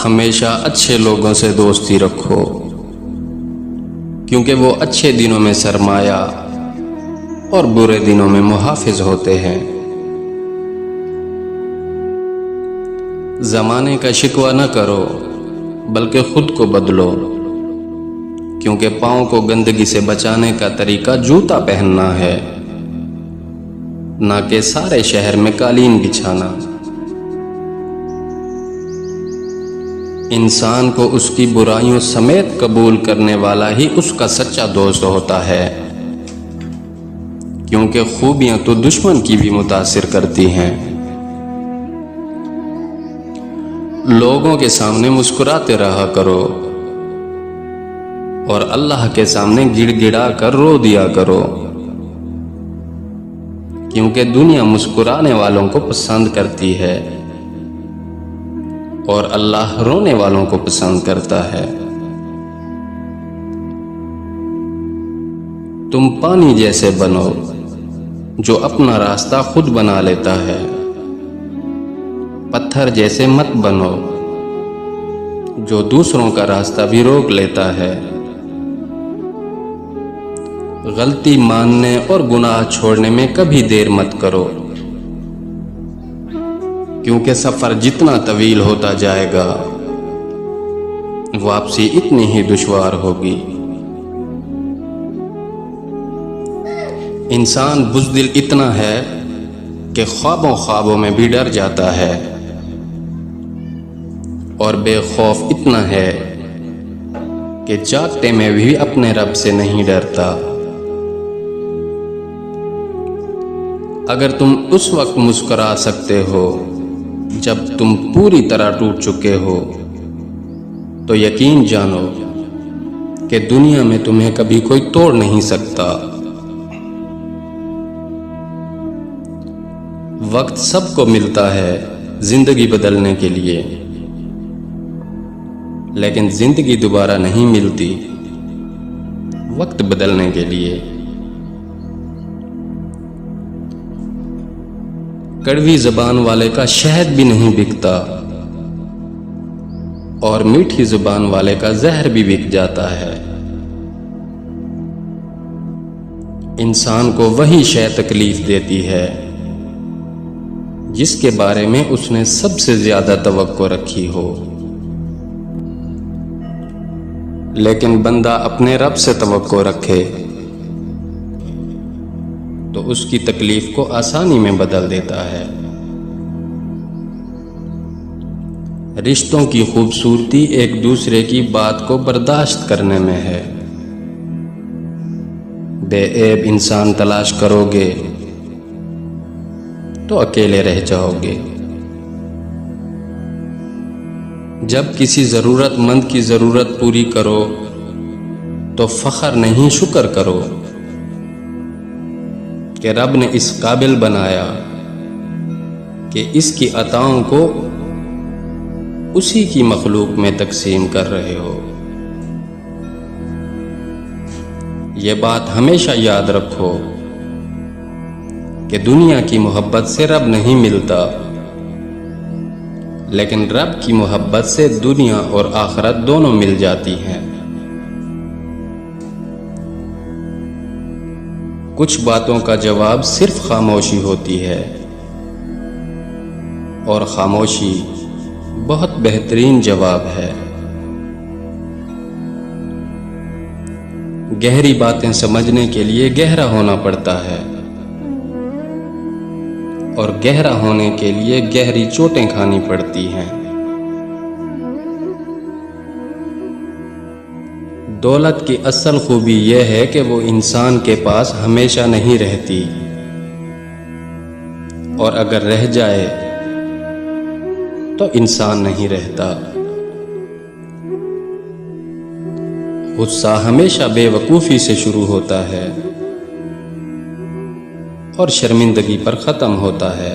हमेशा अच्छे लोगों से दोस्ती रखो, क्योंकि वो अच्छे दिनों में सरमाया और बुरे दिनों में मुहाफिज होते हैं। ज़माने का शिकवा न करो, बल्कि खुद को बदलो, क्योंकि पाँव को गंदगी से बचाने का तरीका जूता पहनना है, ना कि सारे शहर में कालीन बिछाना। इंसान को उसकी बुराइयों समेत कबूल करने वाला ही उसका सच्चा दोस्त होता है, क्योंकि खूबियां तो दुश्मन की भी मुतासिर करती हैं। लोगों के सामने मुस्कुराते रहा करो और अल्लाह के सामने गिड़गिड़ा कर रो दिया करो, क्योंकि दुनिया मुस्कुराने वालों को पसंद करती है और अल्लाह रोने वालों को पसंद करता है। तुम पानी जैसे बनो जो अपना रास्ता खुद बना लेता है, पत्थर जैसे मत बनो जो दूसरों का रास्ता भी रोक लेता है। गलती मानने और गुनाह छोड़ने में कभी देर मत करो, क्योंकि सफर जितना तवील होता जाएगा, वापसी इतनी ही दुश्वार होगी। इंसान बुज़दिल इतना है कि ख्वाबों में भी डर जाता है, और बेखौफ इतना है कि जागते में भी अपने रब से नहीं डरता। अगर तुम उस वक्त मुस्कुरा सकते हो जब तुम पूरी तरह टूट चुके हो, तो यकीन जानो कि दुनिया में तुम्हें कभी कोई तोड़ नहीं सकता। वक्त सबको मिलता है जिंदगी बदलने के लिए, लेकिन जिंदगी दोबारा नहीं मिलती वक्त बदलने के लिए। कड़वी ज़बान वाले का शहद भी नहीं बिकता, और मीठी ज़ुबान वाले का जहर भी बिक जाता है। इंसान को वही शय तकलीफ देती है जिसके बारे में उसने सबसे ज्यादा तवक्को रखी हो। लेकिन बंदा अपने रब से तवक्को रखे तो उसकी तकलीफ को आसानी में बदल देता है। रिश्तों की खूबसूरती एक दूसरे की बात को बर्दाश्त करने में है। बेऐब इंसान तलाश करोगे तो अकेले रह जाओगे। जब किसी ज़रूरतमंद की ज़रूरत पूरी करो तो फ़ख्र नहीं शुक्र करो कि रब ने इस काबिल बनाया कि इसकी अताओं को उसी की मखलूक में तकसीम कर रहे हो। ये बात हमेशा याद रखो कि दुनिया की मोहब्बत से रब नहीं मिलता, लेकिन रब की मोहब्बत से दुनिया और आखिरत दोनों मिल जाती हैं। कुछ बातों का जवाब सिर्फ खामोशी होती है, और खामोशी बहुत बेहतरीन जवाब है। गहरी बातें समझने के लिए गहरा होना पड़ता है, और गहरा होने के लिए गहरी चोटें खानी पड़ती हैं। दौलत की असल खूबी यह है कि वो इंसान के पास हमेशा नहीं रहती, और अगर रह जाए तो इंसान नहीं रहता। गुस्सा हमेशा बेवकूफ़ी से शुरू होता है और शर्मिंदगी पर ख़त्म होता है।